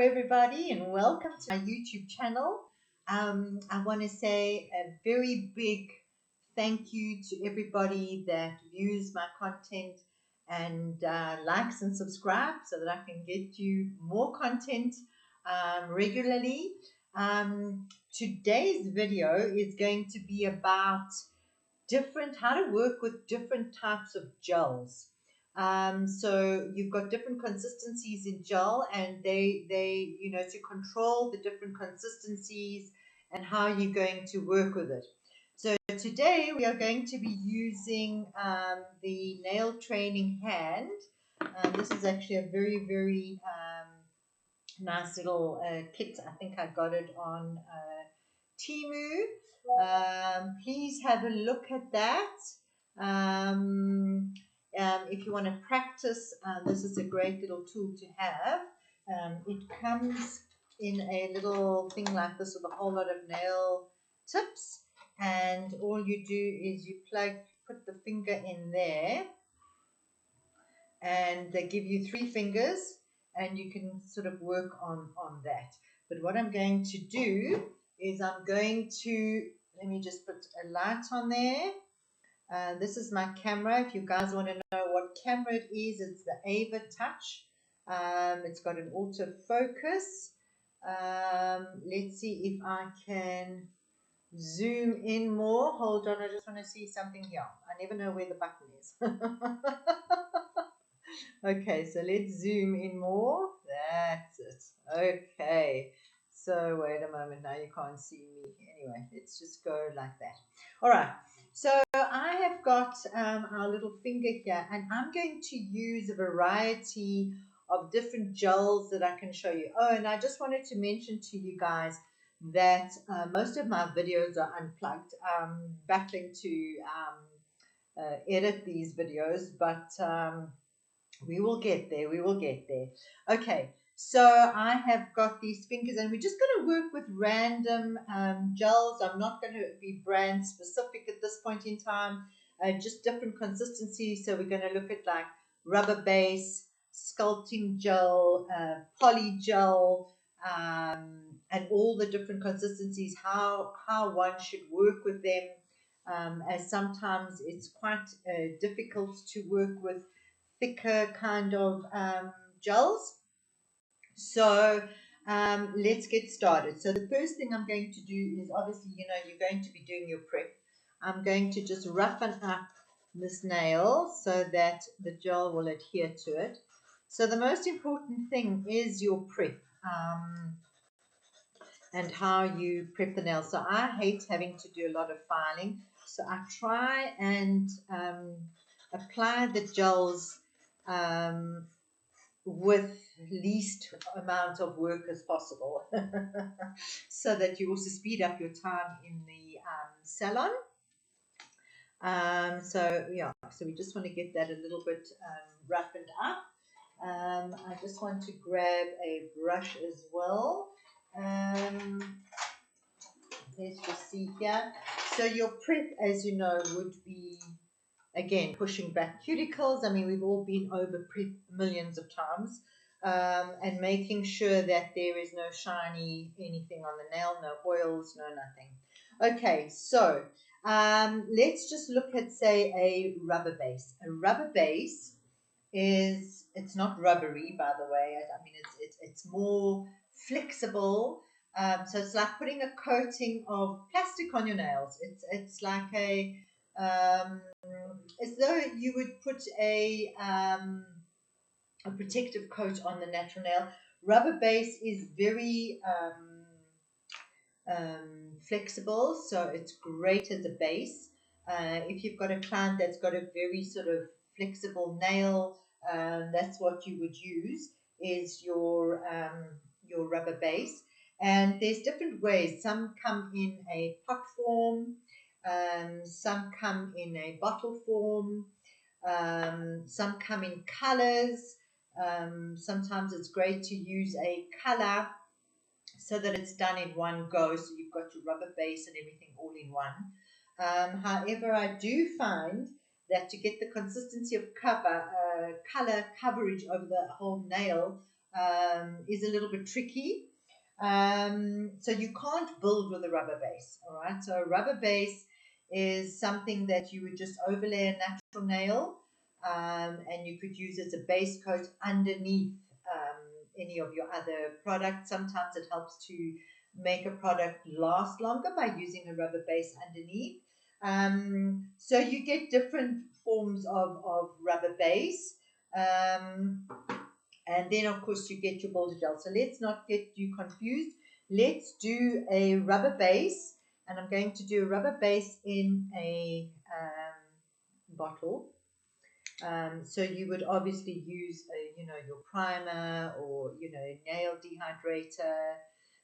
everybody, and welcome to my YouTube channel. I want to say a very big thank you to everybody that views my content and likes and subscribes so that I can get you more content regularly. Today's video is going to be about how to work with different types of gels. So you've got different consistencies in gel, and to control the different consistencies and how you're going to work with it. So today we are going to be using the nail training hand. This is actually a very, very nice little kit. I think I got it on Temu. Please have a look at that. If you want to practice, this is a great little tool to have. It comes in a little thing like this with a whole lot of nail tips, and all you do is you put the finger in there, and they give you 3 fingers, and you can sort of work on that. But what I'm going to do is let me just put a light on there. This is my camera. If you guys want to know what camera it is, it's the Ava Touch. It's got an autofocus. Let's see if I can zoom in more. Hold on, I just want to see something here. I never know where the button is. Okay, so let's zoom in more. That's it. Okay. So wait a moment, now you can't see me. Anyway, let's just go like that. All right. So I have got our little finger here, and I'm going to use a variety of different gels that I can show you. Oh, and I just wanted to mention to you guys that most of my videos are unplugged. I'm battling to edit these videos, but we will get there. We will get there. Okay, so I have got these fingers, and we're just going to work with random gels. I'm not going to be brand specific at this point in time, just different consistencies. So we're going to look at like rubber base, sculpting gel, poly gel, and all the different consistencies, how one should work with them, as sometimes it's quite difficult to work with thicker kind of gels. So let's get started. So the first thing I'm going to do is, obviously, you're going to be doing your prep. I'm going to just roughen up this nail so that the gel will adhere to it. So the most important thing is your prep, and how you prep the nail. So I hate having to do a lot of filing. So I try and apply the gels with least amount of work as possible, so that you also speed up your time in the salon. So we just want to get that a little bit roughened up. I just want to grab a brush as well. Let's just see here. So your prep, as you know, would be, again, pushing back cuticles. I mean, we've all been over prep millions of times, and making sure that there is no shiny anything on the nail, no oils, no nothing. Okay, so let's just look at, say, a rubber base. A rubber base it's not rubbery, by the way. I mean, it's more flexible. So it's like putting a coating of plastic on your nails. It's like as though you would put a protective coat on the natural nail. Rubber base is very flexible, so it's great as a base. If you've got a client that's got a very sort of flexible nail, that's what you would use, is your rubber base. And there's different ways. Some come in a pot form, some come in a bottle form, some come in colors. Sometimes it's great to use a color so that it's done in one go, so you've got your rubber base and everything all in one. However, I do find that to get the consistency of color coverage over the whole nail, is a little bit tricky. So you can't build with a rubber base, all right? So a rubber base is something that you would just overlay a natural nail, and you could use as a base coat underneath any of your other products. Sometimes it helps to make a product last longer by using a rubber base underneath. So you get different forms of rubber base. And then, of course, you get your builder gel. So let's not get you confused. Let's do a rubber base. And I'm going to do a rubber base in a bottle. So you would obviously use, your primer or, nail dehydrator.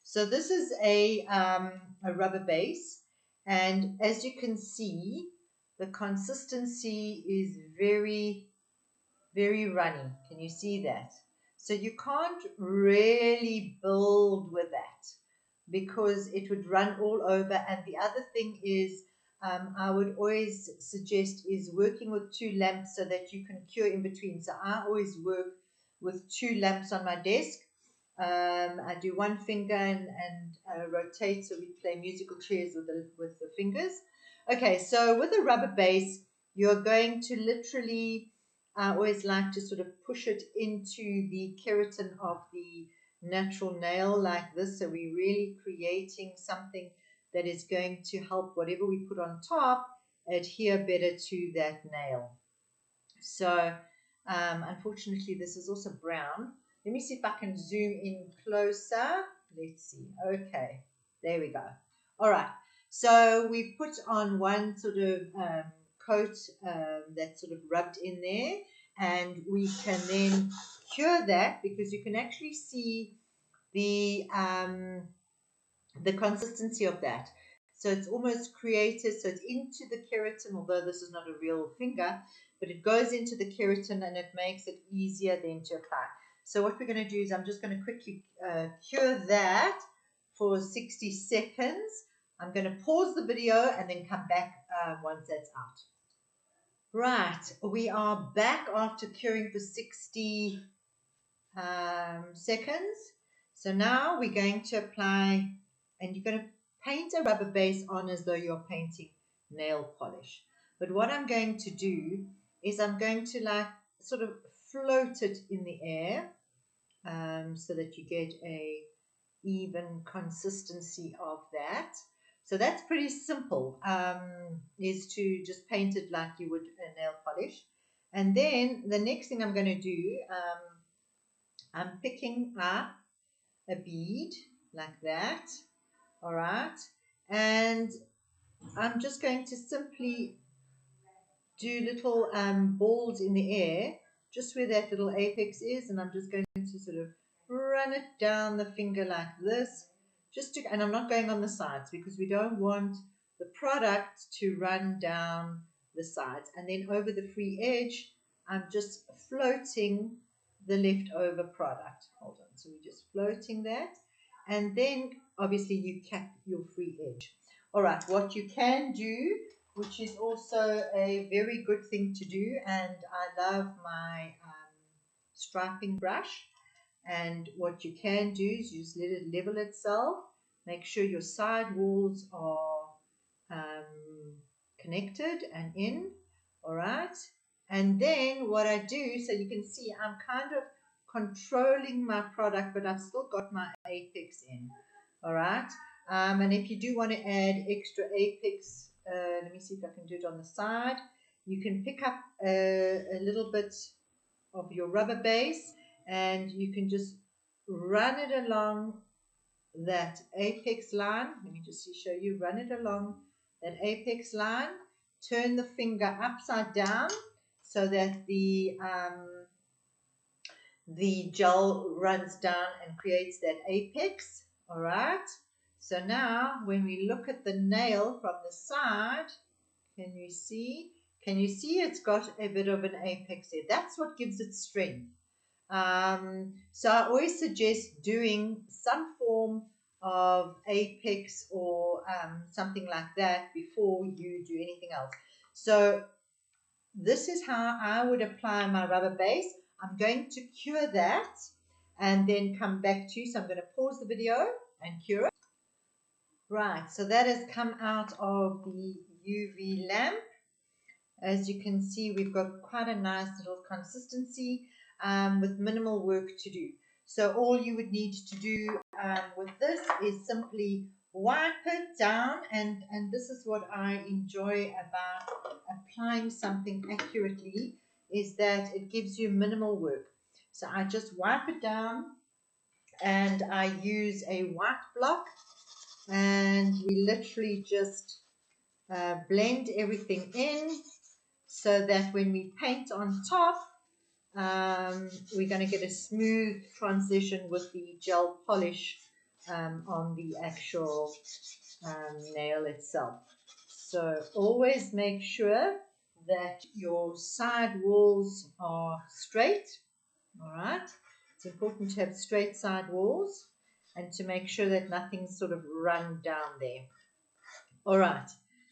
So this is a rubber base. And as you can see, the consistency is very, very runny. Can you see that? So you can't really build with that because it would run all over. And the other thing is, I would always suggest is working with 2 lamps so that you can cure in between. So I always work with 2 lamps on my desk. I do one finger and rotate, so we play musical chairs with the fingers. Okay, so with a rubber base, you're going to literally, I always like to sort of push it into the keratin of the natural nail like this. So we're really creating something that is going to help whatever we put on top adhere better to that nail. So unfortunately, this is also brown. Let me see if I can zoom in closer. Let's see. Okay, there we go. All right. So we put on one sort of coat that's sort of rubbed in there, and we can then cure that because you can actually see the consistency of that. So it's almost created, so it's into the keratin, although this is not a real finger, but it goes into the keratin and it makes it easier then to apply. So what we're going to do is I'm just going to quickly cure that for 60 seconds. I'm going to pause the video and then come back once that's out. Right, we are back after curing for 60 seconds. So now we're going to apply, and you're going to paint a rubber base on as though you're painting nail polish. But what I'm going to do is I'm going to like sort of float it in the air so that you get a even consistency of that. So that's pretty simple, is to just paint it like you would a nail polish. And then the next thing I'm going to do, I'm picking up a bead like that, all right, and I'm just going to simply do little balls in the air, just where that little apex is, and I'm just going to sort of run it down the finger like this, and I'm not going on the sides because we don't want the product to run down the sides. And then over the free edge, I'm just floating the leftover product. Hold on, so we're just floating that, and then obviously you cap your free edge. All right, what you can do, which is also a very good thing to do, and I love my striping brush. And what you can do is you just let it level itself. Make sure your side walls are connected and in. All right. And then what I do, so you can see I'm kind of controlling my product, but I've still got my apex in. All right. And if you do want to add extra apex, let me see if I can do it on the side. You can pick up a little bit of your rubber base and you can just run it along that apex line. Let me just show you. Run it along that apex line. Turn the finger upside down so that the gel runs down and creates that apex. All right. So now when we look at the nail from the side, can you see? Can you see it's got a bit of an apex there? That's what gives it strength. So I always suggest doing some form of apex or something like that before you do anything else. So this is how I would apply my rubber base. I'm going to cure that, and then come back to you. So I'm going to pause the video and cure it. Right, so that has come out of the UV lamp. As you can see, we've got quite a nice little consistency with minimal work to do. So all you would need to do with this is simply wipe it down, and this is what I enjoy about applying something accurately, is that it gives you minimal work. So I just wipe it down, and I use a white block, and we literally just blend everything in, so that when we paint on top, we're going to get a smooth transition with the gel polish on the actual nail itself. So always make sure that your side walls are straight. All right, it's important to have straight side walls and to make sure that nothing's sort of run down there. All right,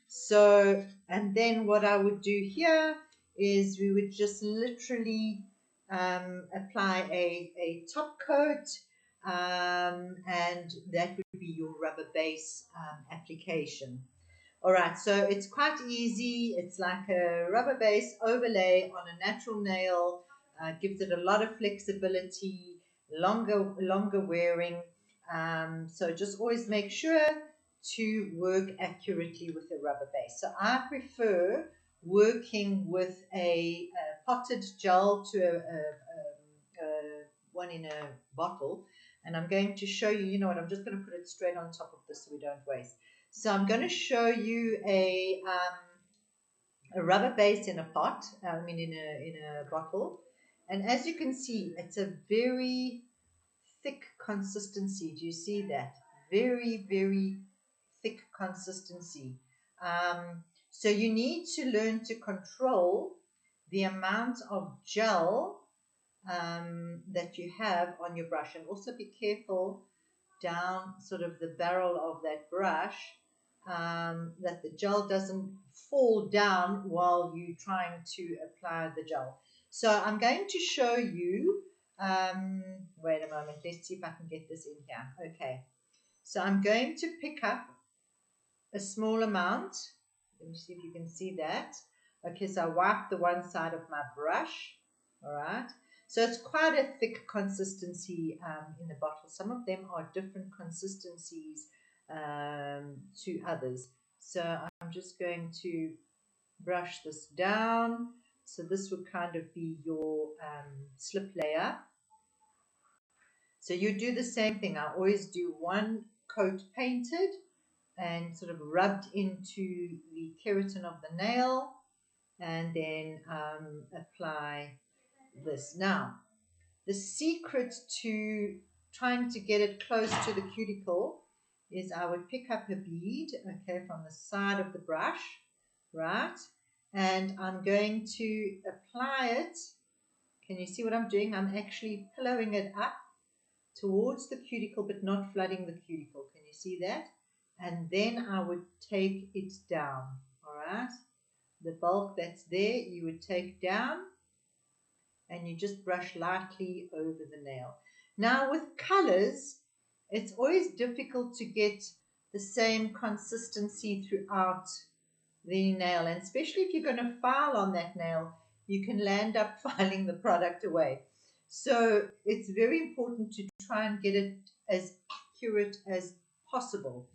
so, and then what I would do here is we would just literally apply a top coat, and that would be your rubber base application. All right, so it's quite easy. It's like a rubber base overlay on a natural nail, gives it a lot of flexibility, longer wearing. So just always make sure to work accurately with a rubber base. So I prefer working with a potted gel to a one in a bottle. And I'm going to show you, you know what, I'm just going to put it straight on top of this so we don't waste. So I'm going to show you a rubber base in a pot, in a bottle. And as you can see, it's a very thick consistency. Do you see that? Very, very thick consistency. So you need to learn to control the amount of gel that you have on your brush, and also be careful down sort of the barrel of that brush, that the gel doesn't fall down while you're trying to apply the gel. So I'm going to show you, wait a moment, let's see if I can get this in here. Okay, so I'm going to pick up a small amount. Let me see if you can see that. Okay, so I wipe the one side of my brush. All right. So it's quite a thick consistency in the bottle. Some of them are different consistencies to others. So I'm just going to brush this down. So this would kind of be your slip layer. So you do the same thing. I always do one coat painted and sort of rubbed into the keratin of the nail, and then apply this. Now, the secret to trying to get it close to the cuticle is I would pick up a bead, okay, from the side of the brush, right? And I'm going to apply it. Can you see what I'm doing? I'm actually pillowing it up towards the cuticle, but not flooding the cuticle. Can you see that? And then I would take it down, all right? The bulk that's there, you would take down, and you just brush lightly over the nail. Now with colors, it's always difficult to get the same consistency throughout the nail, and especially if you're going to file on that nail, you can land up filing the product away. So it's very important to try and get it as accurate as possible.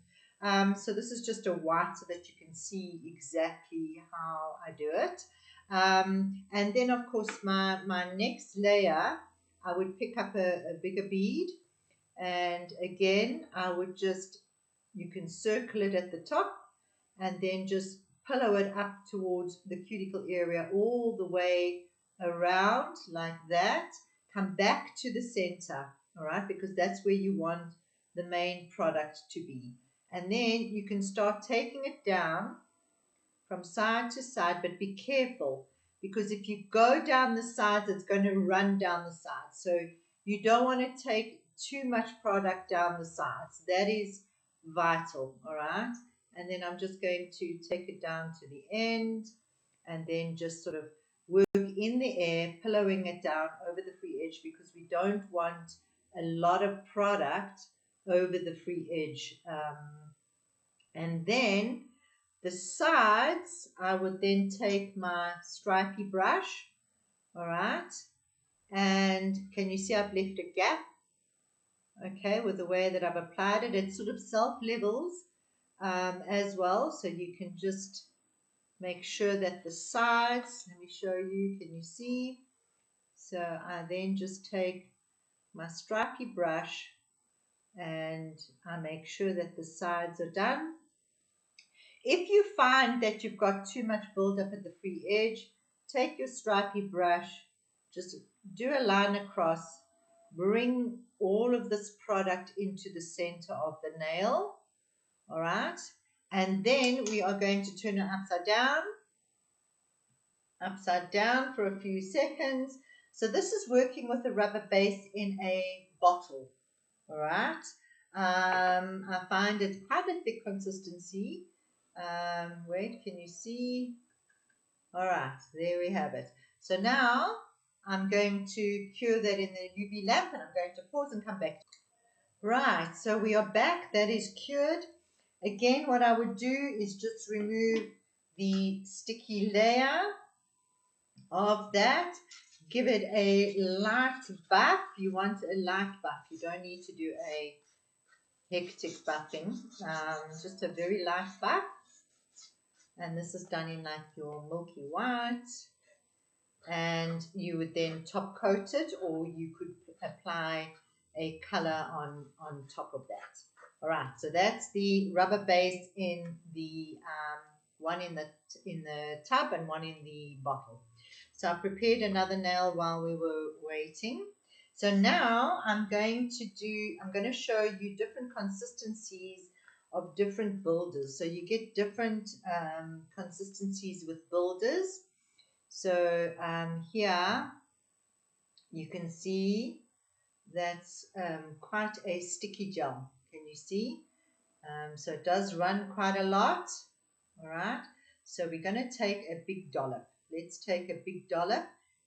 So this is just a white so that you can see exactly how I do it. And then of course my next layer, I would pick up a bigger bead, and again I would just, you can circle it at the top and then just pillow it up towards the cuticle area all the way around like that. Come back to the center, all right, because that's where you want the main product to be. And then you can start taking it down from side to side, but be careful, because if you go down the sides, it's going to run down the sides. So you don't want to take too much product down the sides. That is vital, all right? And then I'm just going to take it down to the end, and then just sort of work in the air, pillowing it down over the free edge, because we don't want a lot of product over the free edge. And then the sides, I would then take my stripy brush, all right, and can you see I've left a gap? Okay, with the way that I've applied it, it sort of self-levels as well, so you can just make sure that the sides, let me show you, can you see? So I then just take my stripy brush and I make sure that the sides are done. If you find that you've got too much build-up at the free edge, take your stripy brush, just do a line across, bring all of this product into the center of the nail, all right? And then we are going to turn it upside down for a few seconds. So this is working with a rubber base in a bottle, all right? I find it quite a thick consistency. Wait, can you see? All right, there we have it. So now I'm going to cure that in the UV lamp, and I'm going to pause and come back. Right, so we are back. That is cured. Again, what I would do is just remove the sticky layer of that. Give it a light buff. You want a light buff. You don't need to do a hectic buffing. Just a very light buff. And this is done in like your milky white. And you would then top coat it, or you could apply a color on top of that. All right, so that's the rubber base in the one in the tub and one in the bottle. So I prepared another nail while we were waiting. So now I'm going to show you different consistencies of different builders. So you get different consistencies with builders. So here you can see that's quite a sticky gel. Can you see? So it does run quite a lot. All right. So we're going to take a big dollop. Let's take a big dollop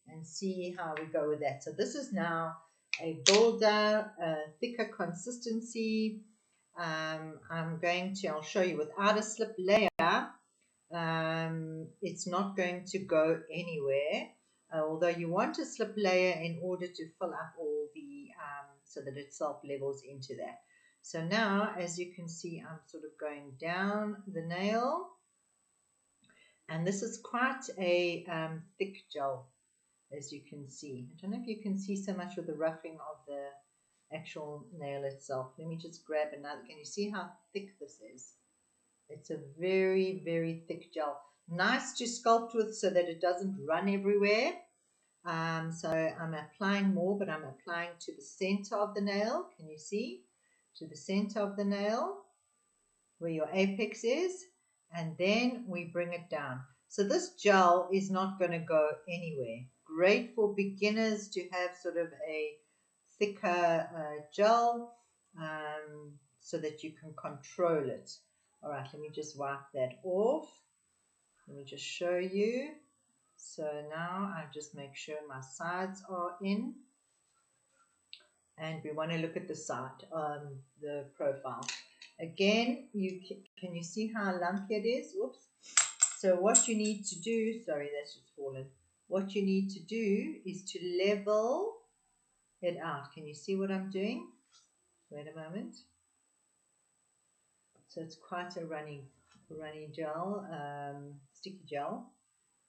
and see how we go with that. So this is now a bolder, thicker consistency. I'll show you without a slip layer. It's not going to go anywhere, although you want a slip layer in order to fill up all the, so that it self-levels into that. So now, as you can see, I'm sort of going down the nail, and this is quite a thick gel, as you can see. I don't know if you can see so much with the roughing of the actual nail itself. Let me just grab another. Can you see how thick this is? It's a very, very thick gel. Nice to sculpt with so that it doesn't run everywhere. So I'm applying more, but I'm applying to the center of the nail. Can you see? To the center of the nail, where your apex is. And then we bring it down. So this gel is not going to go anywhere. Great for beginners to have sort of a thicker gel so that you can control it. All right, let me just wipe that off. Let me just show you. So now I just make sure my sides are in. And we want to look at the side, the profile. Again, can you see how lumpy it is? Whoops. So what you need to do, sorry, that's just fallen. What you need to do is to level it out. Can you see what I'm doing? Wait a moment. So it's quite a runny gel, sticky gel.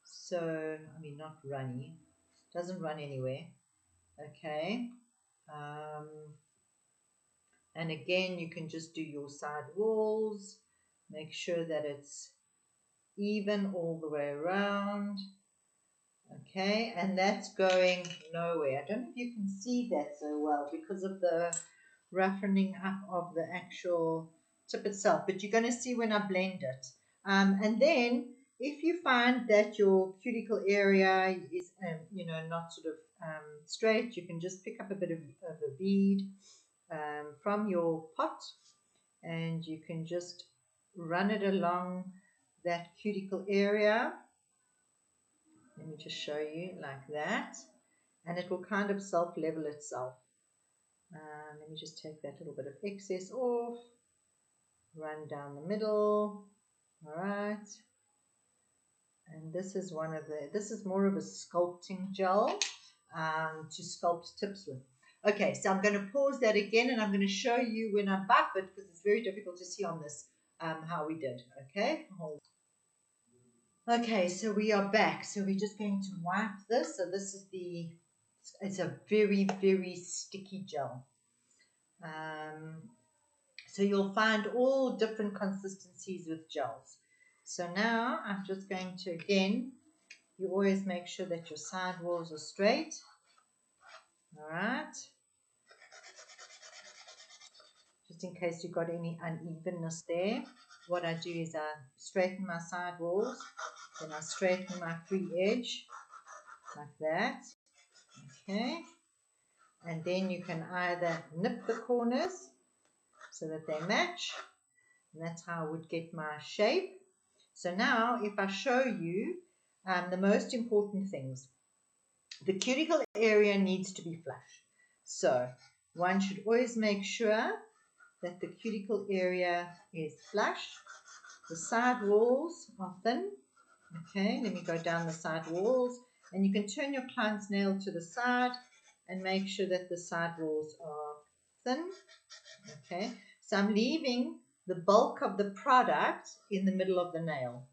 So, I mean, not runny. Doesn't run anywhere. Okay. And again, you can just do your side walls. Make sure that it's even all the way around. Okay, and that's going nowhere. I don't know if you can see that so well because of the roughening up of the actual tip itself, but you're going to see when I blend it. And then if you find that your cuticle area is, not sort of straight, you can just pick up a bit of a bead from your pot, and you can just run it along that cuticle area. Let me just show you like that, and it will kind of self-level itself. Let me just take that little bit of excess off, run down the middle. All right. And this is this is more of a sculpting gel to sculpt tips with. Okay, so I'm going to pause that again and I'm going to show you when I buff it because it's very difficult to see on this how we did. Okay, okay, so we are back. So we're just going to wipe this. So this is it's a very, very sticky gel. So you'll find all different consistencies with gels. So now I'm just going to, again, you always make sure that your side walls are straight. All right. Just in case you've got any unevenness there. What I do is I straighten my side walls, then I straighten my free edge like that. Okay. And then you can either nip the corners so that they match. And that's how I would get my shape. So now if I show you the most important things, the cuticle area needs to be flush. So one should always make sure that the cuticle area is flush. The side walls are thin. Okay, let me go down the side walls. And you can turn your client's nail to the side and make sure that the side walls are thin. Okay, so I'm leaving the bulk of the product in the middle of the nail.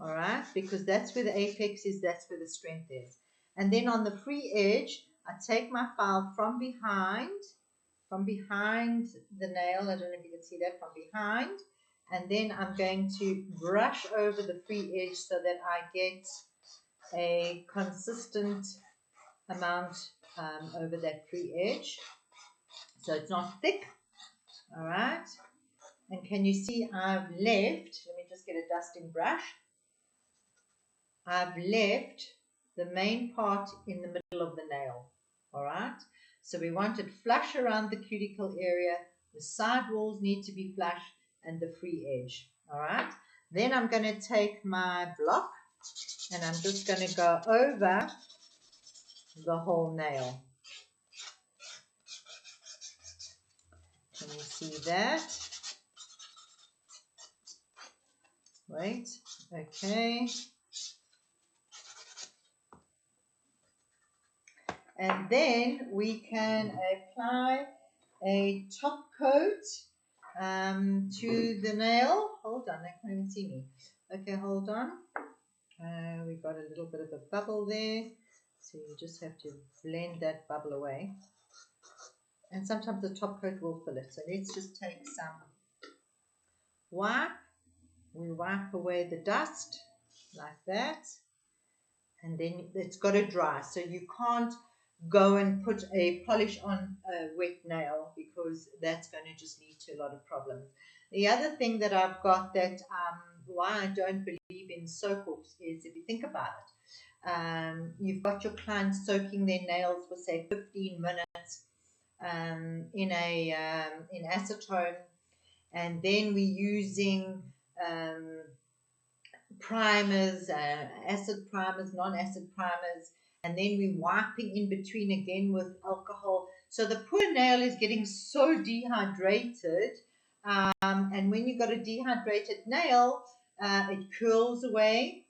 All right, because that's where the apex is, that's where the strength is. And then on the free edge, I take my file from behind the nail. I don't know if you can see that, from behind. And then I'm going to brush over the free edge so that I get a consistent amount over that free edge. So it's not thick. All right. And can you see I've left, let me just get a dusting brush. I've left the main part in the middle of the nail. All right. So we want it flush around the cuticle area. The side walls need to be flush and the free edge. All right. Then I'm going to take my block and I'm just going to go over the whole nail. Can you see that? Wait. Okay. And then we can apply a top coat to the nail. Hold on, they can't even see me. Okay, hold on. We got a little bit of a bubble there. So you just have to blend that bubble away. And sometimes the top coat will fill it. So let's just take some wipe. We wipe away the dust like that. And then it's got to dry. So you can't go and put a polish on a wet nail because that's going to just lead to a lot of problems. The other thing that I've got that why I don't believe in soak-offs is, if you think about it, you've got your clients soaking their nails for say 15 minutes in acetone, and then we're using primers, acid primers, non-acid primers, and then we're wiping in between again with alcohol. So the poor nail is getting so dehydrated, and when you've got a dehydrated nail, it curls away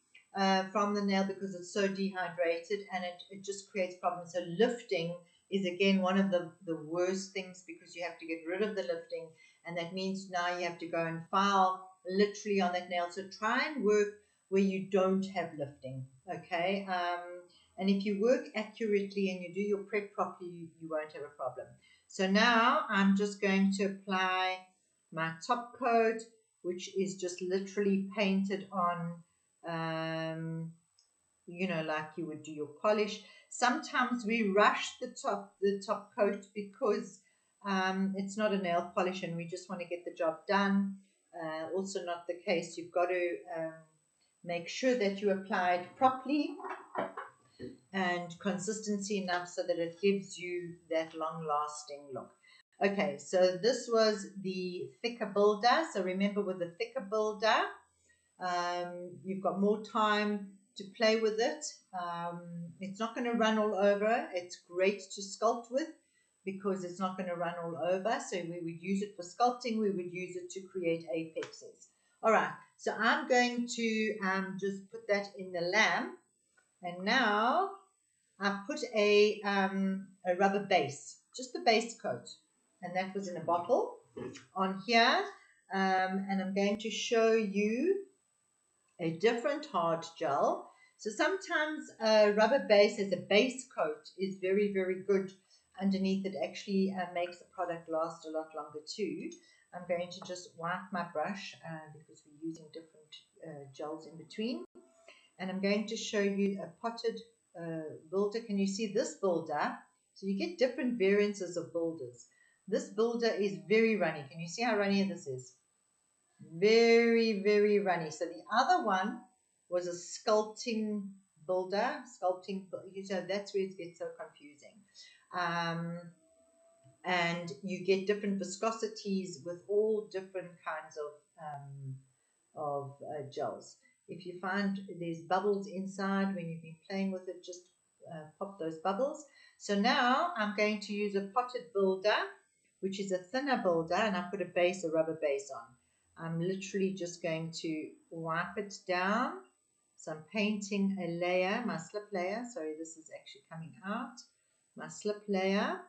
from the nail because it's so dehydrated, and it just creates problems. So lifting is again one of the worst things because you have to get rid of the lifting, and that means now you have to go and file literally on that nail. So try and work where you don't have lifting, okay? And if you work accurately and you do your prep properly, you won't have a problem. So now I'm just going to apply my top coat, which is just literally painted on, you know, like you would do your polish. Sometimes we rush the top coat because it's not a nail polish and we just want to get the job done. Also not the case. You've got to make sure that you apply it properly and consistency enough so that it gives you that long-lasting look. Okay, so this was the thicker builder. So remember, with the thicker builder, you've got more time to play with it. It's not going to run all over. It's great to sculpt with, because it's not going to run all over. So we would use it for sculpting. We would use it to create apexes. All right, so I'm going to just put that in the lamp. And now I've put a rubber base, just the base coat. And that was in a bottle on here. And I'm going to show you a different hard gel. So sometimes a rubber base as a base coat is very, very good underneath. It actually makes the product last a lot longer too. I'm going to just wipe my brush because we're using different gels in between. And I'm going to show you a potted builder. Can you see this builder? So you get different variances of builders. This builder is very runny. Can you see how runny this is? Very, very runny. So the other one was a sculpting builder. So that's where it gets so confusing. And you get different viscosities with all different kinds of gels. If you find there's bubbles inside when you've been playing with it, just pop those bubbles. So now I'm going to use a potted builder, which is a thinner builder, and I put a rubber base on. I'm literally just going to wipe it down. So I'm painting a layer, my slip layer. Sorry, this is actually coming out. My slip layer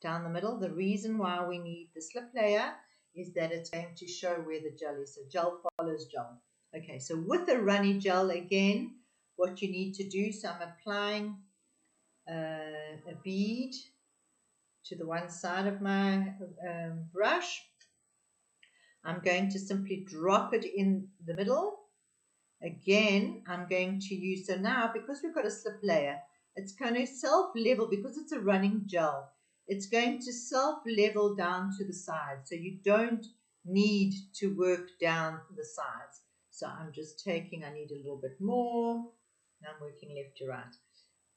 down the middle. The reason why we need the slip layer is that it's going to show where the gel is. So gel follows gel. Okay, so with a runny gel, again, what you need to do, so I'm applying a bead to the one side of my brush. I'm going to simply drop it in the middle. Again, I'm going to use, so now because we've got a slip layer, it's going to self-level because it's a running gel. It's going to self-level down to the sides, so you don't need to work down the sides. So I'm just taking, I need a little bit more. Now I'm working left to right.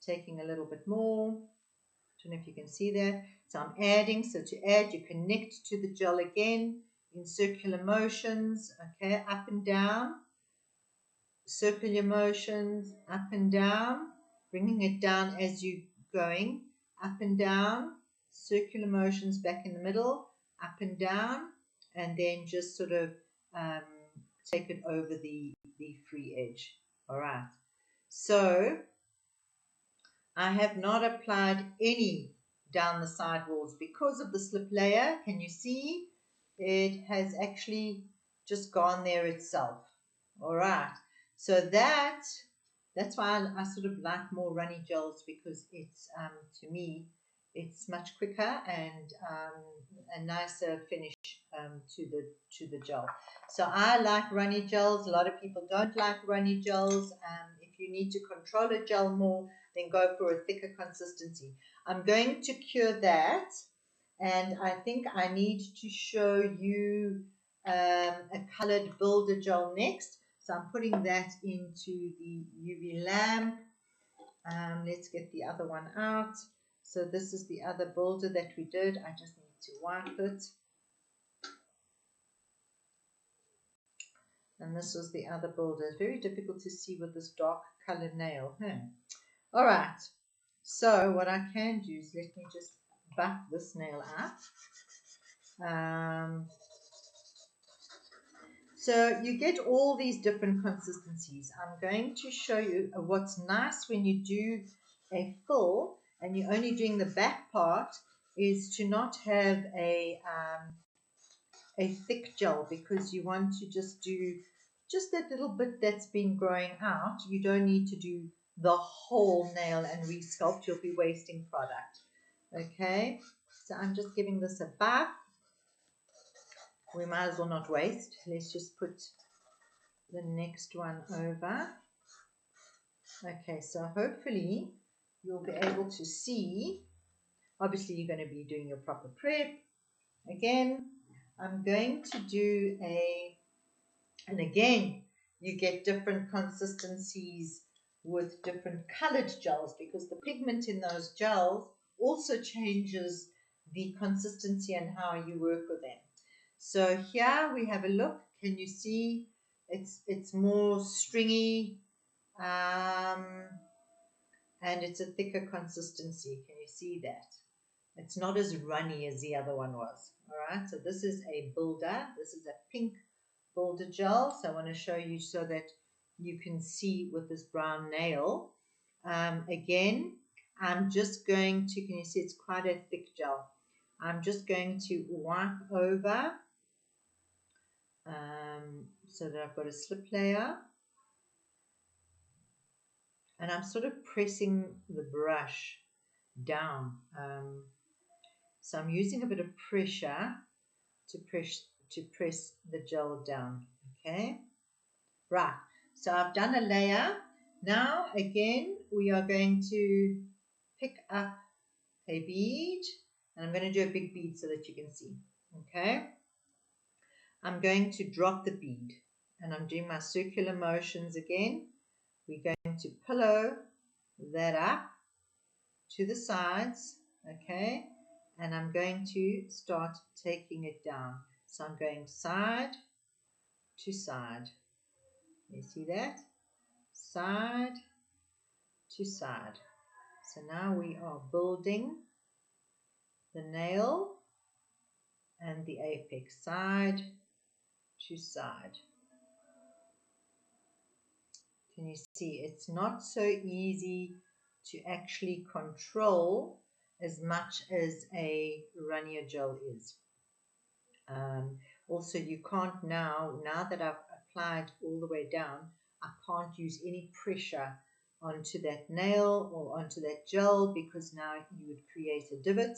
Taking a little bit more. I don't know if you can see that. So I'm adding, so to add, you connect to the gel again in circular motions, okay, up and down. Circular motions, up and down, bringing it down as you're going, up and down, circular motions back in the middle, up and down, and then just sort of take it over the free edge. All right. So I have not applied any down the side walls because of the slip layer. Can you see? It has actually just gone there itself. All right. So that's why I sort of like more runny gels, because it's to me it's much quicker and a nicer finish to the gel. So I like runny gels. A lot of people don't like runny gels. If you need to control a gel more, then go for a thicker consistency. I'm going to cure that, and I think I need to show you a colored builder gel next. So I'm putting that into the UV lamp. Let's get the other one out. So this is the other builder that we did. I just need to wipe it. And this was the other builder. It's very difficult to see with this dark color nail. All right. So what I can do is let me just buff this nail up. So you get all these different consistencies. I'm going to show you what's nice when you do a fill and you're only doing the back part is to not have a thick gel, because you want to just do just that little bit that's been growing out. You don't need to do the whole nail and resculpt. You'll be wasting product. Okay, so I'm just giving this a buff. We might as well not waste. Let's just put the next one over. Okay, so hopefully you'll be able to see. Obviously you're going to be doing your proper prep. Again, I'm going to do and again you get different consistencies with different colored gels, because the pigment in those gels also changes the consistency and how you work with them. So here we have a look. Can you see it's more stringy, and it's a thicker consistency. Can you see that? It's not as runny as the other one was. All right, so this is a builder. This is a pink builder gel. So I want to show you so that you can see with this brown nail. Again, I'm just going to, can you see it's quite a thick gel? I'm just going to wipe over so that I've got a slip layer. And I'm sort of pressing the brush down. So I'm using a bit of pressure to press the gel down. Okay, right. So I've done a layer. Now again, we are going to pick up a bead, and I'm going to do a big bead so that you can see. Okay, I'm going to drop the bead, and I'm doing my circular motions again. We're going to pillow that up to the sides, okay, and I'm going to start taking it down. So I'm going side to side. You see that? Side to side. So now we are building the nail and the apex, side to side. Can you see? It's not so easy to actually control as much as a runnier gel is. Also, you can't now that I've applied all the way down, I can't use any pressure onto that nail or onto that gel, because now you would create a divot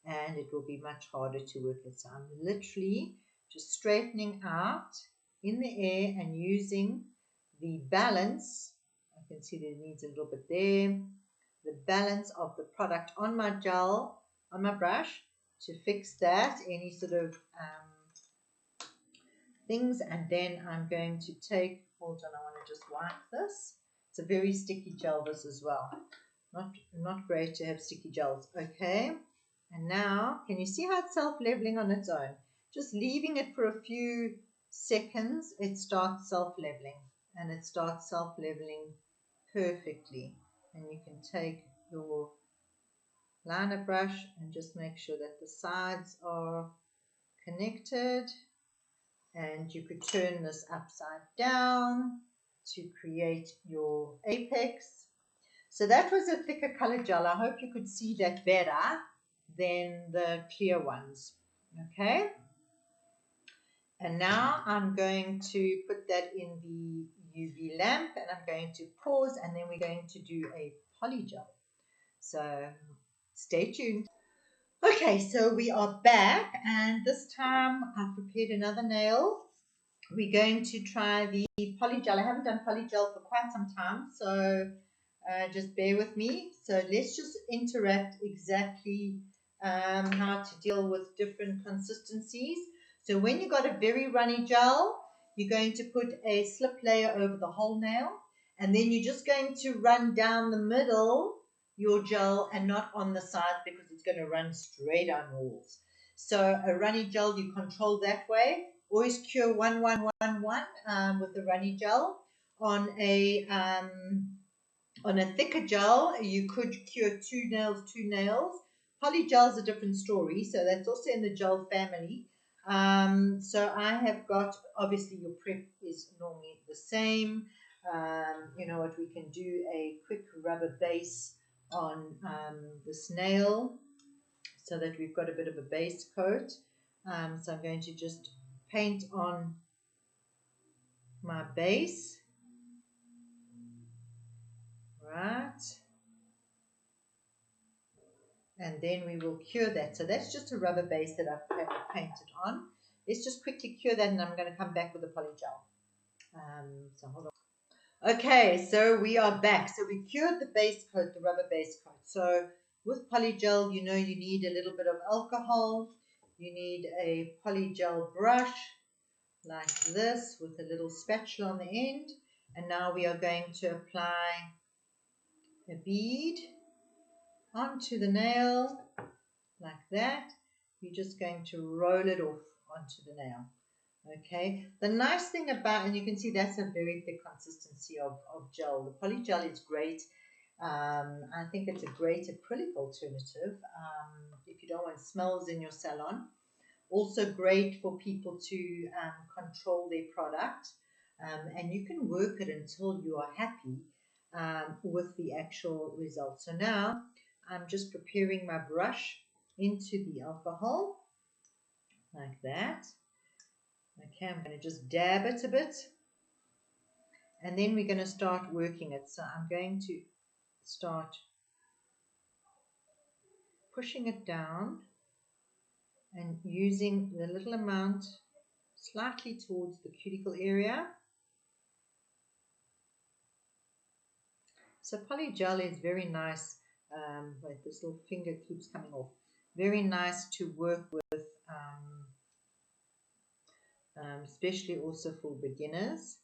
and it will be much harder to work it. So I'm literally just straightening out in the air and using the balance. I can see that it needs a little bit there. The balance of the product on my gel, on my brush, to fix that, any sort of things. And then I'm going to take, hold on, I want to just wipe this. It's a very sticky gel, this as well. Not great to have sticky gels. Okay, and now can you see how it's self-leveling on its own? Just leaving it for a few seconds, it starts self-leveling, and it starts self-leveling perfectly. And you can take your liner brush and just make sure that the sides are connected, and you could turn this upside down to create your apex. So that was a thicker color gel. I hope you could see that better than the clear ones. Okay, and now I'm going to put that in the UV lamp, and I'm going to pause, and then we're going to do a poly gel. So stay tuned. Okay, so we are back, and this time I've prepared another nail. We're going to try the polygel. I haven't done polygel for quite some time, so just bear with me. So let's just interact exactly how to deal with different consistencies. So when you've got a very runny gel, you're going to put a slip layer over the whole nail, and then you're just going to run down the middle your gel and not on the sides, because it's going to run straight on walls. So a runny gel, you control that way. Always cure 1-1-1-1 with the runny gel. On a thicker gel, you could cure 2 nails. Poly gel is a different story, so that's also in the gel family. So I have got, obviously your prep is normally the same. You know what, we can do a quick rubber base on this nail so that we've got a bit of a base coat. So I'm going to just paint on my base, right, and then we will cure that. So that's just a rubber base that I've painted on. Let's just quickly cure that, and I'm going to come back with a poly gel. So hold on. Okay, so we are back. So we cured the base coat, the rubber base coat. So with polygel, you know you need a little bit of alcohol. You need a polygel brush like this with a little spatula on the end. And now we are going to apply a bead onto the nail like that. You're just going to roll it off onto the nail. Okay, the nice thing about, and you can see that's a very thick consistency of gel. The polygel is great I think it's a great acrylic alternative if you don't want smells in your salon. Also great for people to control their product, and you can work it until you are happy with the actual result. So now I'm just preparing my brush into the alcohol like that. Okay, I'm going to just dab it a bit, and then we're going to start working it. So I'm going to start pushing it down and using the little amount slightly towards the cuticle area. So polygel is very nice. Wait, this little finger keeps coming off. Very nice to work with, especially also for beginners.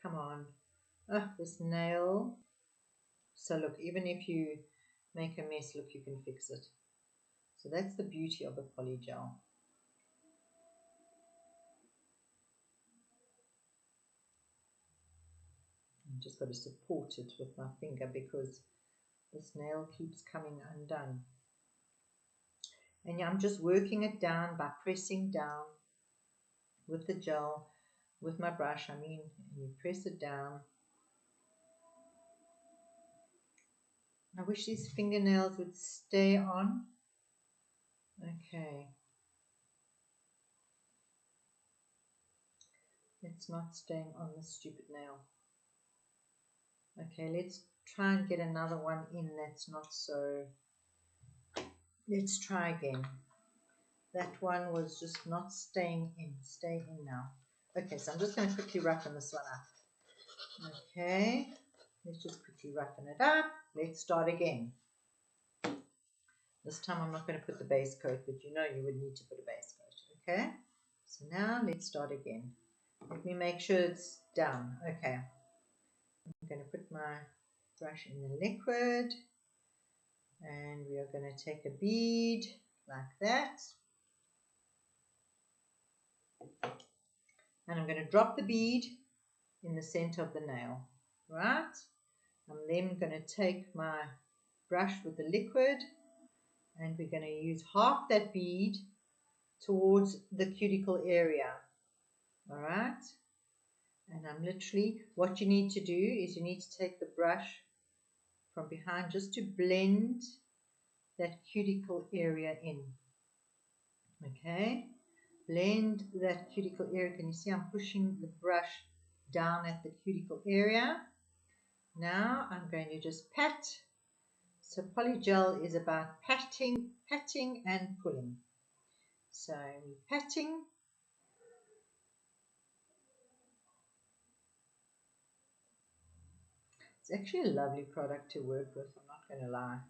Come on. Oh, this nail. So look, even if you make a mess, look, you can fix it. So that's the beauty of a polygel. I'm just got to support it with my finger because this nail keeps coming undone. And yeah, I'm just working it down by pressing down with the gel, with my brush, and you press it down. I wish these fingernails would stay on. Okay. It's not staying on this stupid nail. Okay, let's try and get another one in that's not so. Let's try again. That one was just not staying in. Stay in now. Okay, so I'm just going to quickly roughen this one up. Okay, let's just quickly roughen it up. Let's start again. This time I'm not going to put the base coat, but you know you would need to put a base coat. Okay, so now let's start again. Let me make sure it's down. Okay, I'm going to put my brush in the liquid, and we are going to take a bead like that, and I'm going to drop the bead in the center of the nail, right? I'm then going to take my brush with the liquid, and we're going to use half that bead towards the cuticle area, all right? And I'm literally, what you need to do is you need to take the brush from behind just to blend that cuticle area in. Okay, blend that cuticle area. Can you see I'm pushing the brush down at the cuticle area? Now I'm going to just pat. So polygel is about patting and pulling. So patting. It's actually a lovely product to work with, I'm not going to lie.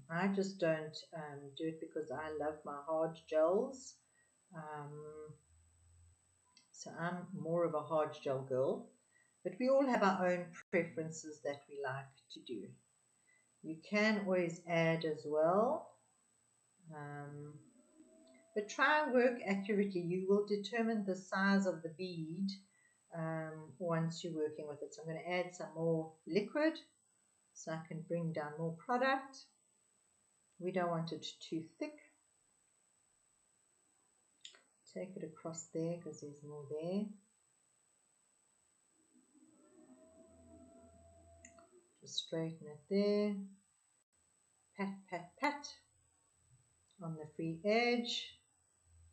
I just don't do it because I love my hard gels. So I'm more of a hard gel girl. But we all have our own preferences that we like to do. You can always add as well. But try and work accurately. You will determine the size of the bead once you're working with it. So I'm going to add some more liquid so I can bring down more product. We don't want it too thick. Take it across there because there's more there. Just straighten it there. Pat, pat, pat on the free edge.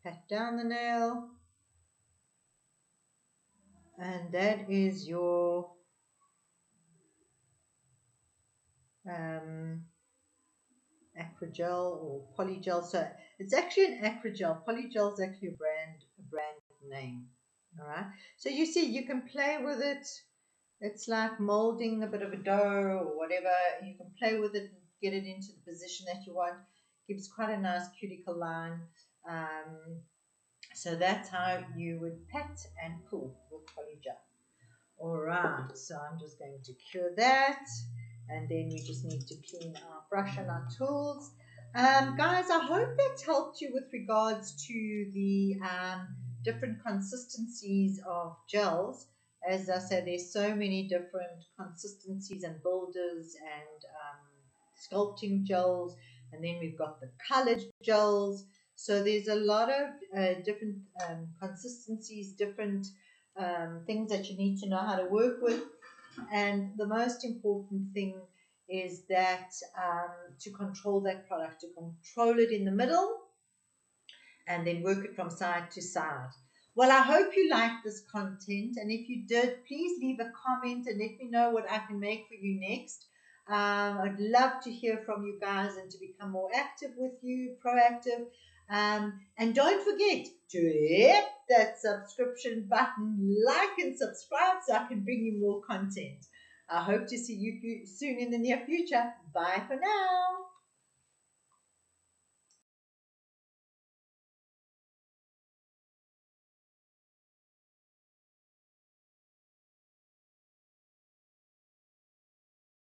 Pat down the nail. And that is your acrogel or polygel. So it's actually an acrogel. Polygel is actually a brand name. All right. So you see, you can play with it. It's like molding a bit of a dough or whatever. You can play with it and get it into the position that you want. Gives quite a nice cuticle line. So that's how you would pat and pull with polygel. All right. So I'm just going to cure that. And then we just need to clean our brush and our tools. Guys, I hope that helped you with regards to the different consistencies of gels as I said, there's so many different consistencies and builders and sculpting gels, and then we've got the colored gels. So there's a lot of different consistencies, different things that you need to know how to work with. And the most important thing is that to control that product, to control it in the middle and then work it from side to side. Well, I hope you liked this content, and if you did, please leave a comment and let me know what I can make for you next. I'd love to hear from you guys and to become more active with you, proactive. And don't forget to hit that subscription button, like and subscribe so I can bring you more content. I hope to see you soon in the near future. Bye for now.